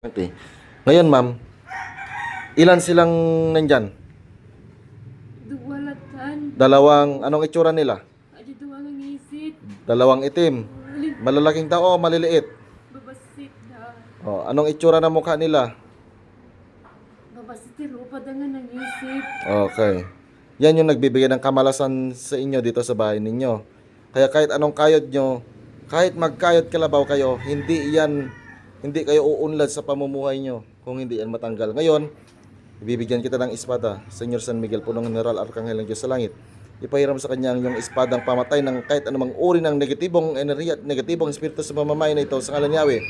Okay. Ngayon, ma'am, ilan silang nandyan? Duwalatan. Anong itsura nila? Adi duwalang isit. Dalawang itim. Malalaking tao o maliliit? Babasit na. Anong itsura ng mukha nila? Babasit rupa dangan ng isip. Okay. Yan yung nagbibigay ng kamalasan sa inyo dito sa bahay ninyo. Kaya kahit anong kayod nyo, kahit magkayod kalabaw kayo, hindi kayo uunlad sa pamumuhay nyo kung hindi yan matanggal. Ngayon, ibibigyan kita ng espada, Senyor San Miguel, punong General Arkanghel ng Diyos sa langit. Ipahiram sa kanya ang iyong espadang pamatay ng kahit anumang uri ng negatibong enerhiya at negatibong espiritu sa pamamahay na ito sa ngalan ni Yahweh.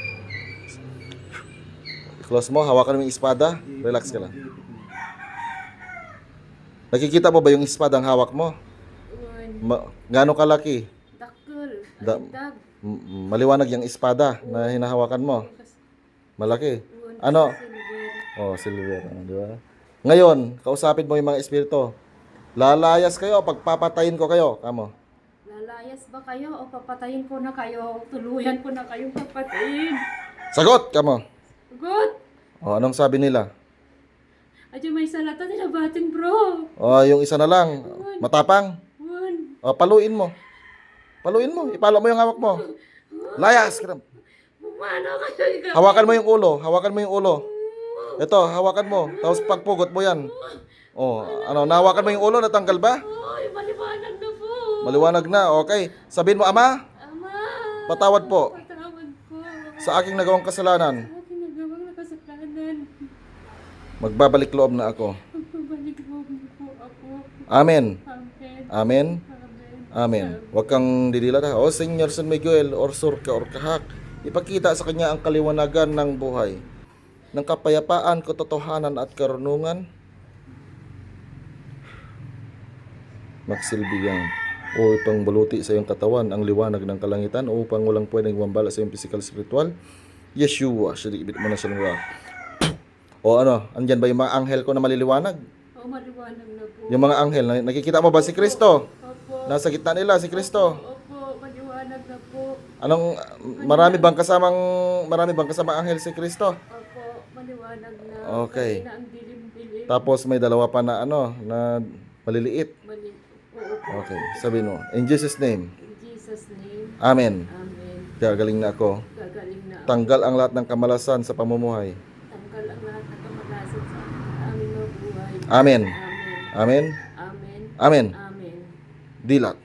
I-close mo, hawakan mo yung espada, relax ka lang. Nakikita mo ba yung espadang hawak mo? Gaano kalaki? Dakkel. Da- Maliwanag yung espada na hinahawakan mo. Malaki. Ano? Silver. Di ba? Ngayon, kausapin mo yung mga espiritu. Lalayas kayo, pagpapatayin ko kayo. Kamo. Lalayas ba kayo o papatayin ko na kayo? Tuluyan ko na kayong papatayin. Sagot! Kamo. Good. Anong sabi nila? Adi may salata nila bating bro. Yung isa na lang. Matapang. One. Paluin mo. Paluin mo. Ipalo mo yung hawak mo. Layas! Bumano kayo ikaw. Hawakan mo yung ulo. Hawakan mo yung ulo. Ito, hawakan mo. Tapos pagpugot mo yan. Nahawakan mo yung ulo, natanggal ba? Oy, maliwanag na po. Maliwanag na, okay. Sabihin mo, Ama, Ama. patawad po Patawad po. sa aking nagawang kasalanan. Aking nagawang nakasalanan. Magbabalik loob na ako. Magpabalik mo po ako. Amen. Amen. Amen. Amen. Amen. Huwag kang didila na. Senyor San Miguel, or surka, or kahak. Ipakita sa kanya ang kaliwanagan ng buhay, ng kapayapaan, katotohanan at karunungan. Magsilbi yan upang baluti sa iyong katawan ang liwanag ng kalangitan, upang walang pwedeng wambala sa iyong physical spiritual. Yeshua, ibit mo na siya ng andyan ba yung mga anghel ko na maliliwanag? Maliwanag na po. Yung mga anghel, nakikita mo ba si Kristo? Opo. Nasa gitna nila si Kristo. Opo, maliwanag na po. Marami bang kasamang anghel si Kristo? Opo, maliwanag na. Okay. Kanina ang dilim-dilim. Tapos may dalawa pa na na maliliit. Opo. Okay, sabihin mo. In Jesus name. In Jesus' name. Amen. Amen. Gagaling na ako. Gagaling na. Tanggal ang lahat ng kamalasan sa pamumuhay. Tanggal ang lahat ng kamalasan sa aming mga buhay. Amen. Amen. Amen. Amen. Amen. Amen. Dilat.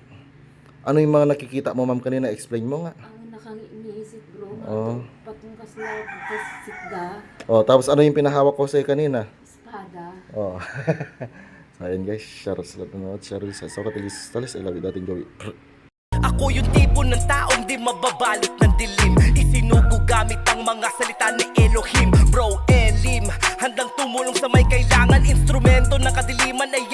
Ano yung mga nakikita mo, ma'am, kanina? Explain mo nga. Ang nakang-iniisip bro. Patungkas na sitga. Tapos ano yung pinahawak ko sa'yo kanina? Espada. So, ayun guys, share sa lahat ng mga share sa katilis talis, I love you, dating gawin. Ako yung tipo ng taong di mababalot ng dilim. Isinugo gamit ang mga salita ni Elohim. Bro, Elim, handang tumulong sa may kailangan. Instrumento ng kadiliman ay